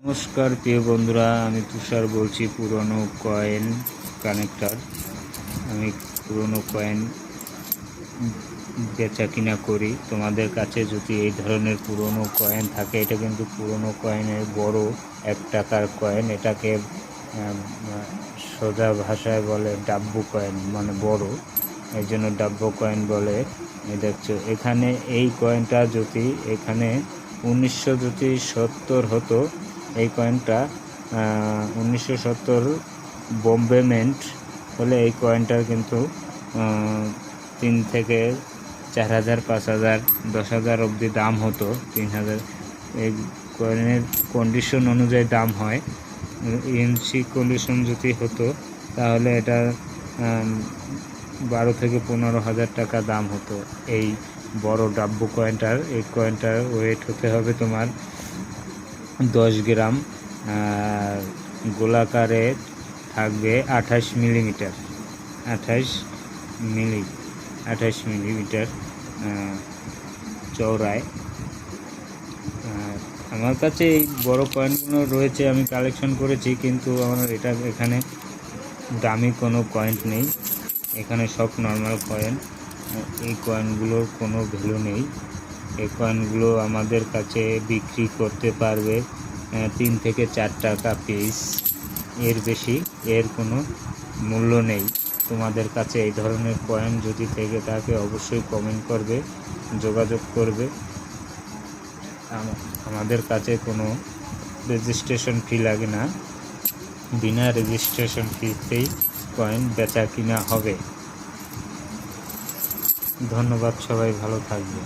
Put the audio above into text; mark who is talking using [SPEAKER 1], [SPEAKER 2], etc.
[SPEAKER 1] নমস্কার প্রিয় বন্ধুরা, আমি তুষার বলছি পুরনো কয়েন কানেক্টর। আমি পুরনো কয়েন বেচা কিনা করি। তোমাদের কাছে যদি এই ধরনের পুরনো কয়েন থাকে, এটা কিন্তু পুরনো কয়েনের বড় 1 টাকার কয়েন। এটাকে সোজা ভাষায় বলে ডাব্বু কয়েন, মানে বড়, এই জন্য ডাব্বু কয়েন বলে। দেখছো এখানে এই কয়েনটা যদি এখানে 1970 হতো, এই কয়েনটা 1970 বোম্বে মিন্ট হলে এই কয়েনটার কিন্তু 3 থেকে 4,000, 5,000, 10,000 অবধি দাম হতো। 3,000 এই কয়েনের কন্ডিশন অনুযায়ী দাম হয়। ইএমসি কন্ডিশন যদি হতো তাহলে এটা 12 থেকে 15,000 টাকা দাম হতো। এই বড় ডাব্বু কয়েনটার, এই কয়েনটার ওয়েট হতে হবে তোমার 10 গ্রাম, গোলাকারে থাকবে 28 মিলিমিটার, 28 মিলিমিটার চওড়ায়। আমার কাছে এই বড় কয়েনগুলো রয়েছে, আমি কালেকশন করেছি, কিন্তু আমার এখানে দামি কোনো কয়েন নেই। এখানে সব নর্মাল কয়েন। এই কয়েনগুলোর কোনো ভ্যালু নেই। এই কয়েনগুলো আমাদের কাছে বিক্রি করতে পারবে 3 থেকে 4 টাকা পিস, এর বেশি এর কোনো মূল্য নেই। তোমাদের কাছে এই ধরনের কয়েন যদি থেকে থাকে অবশ্যই কমেন্ট করবে, যোগাযোগ করবে। আমাদের কাছে কোনো রেজিস্ট্রেশন ফি লাগে না, বিনা রেজিস্ট্রেশন ফিতেই কয়েন বেচা কিনা হবে। ধন্যবাদ, সবাই ভালো থাকবে।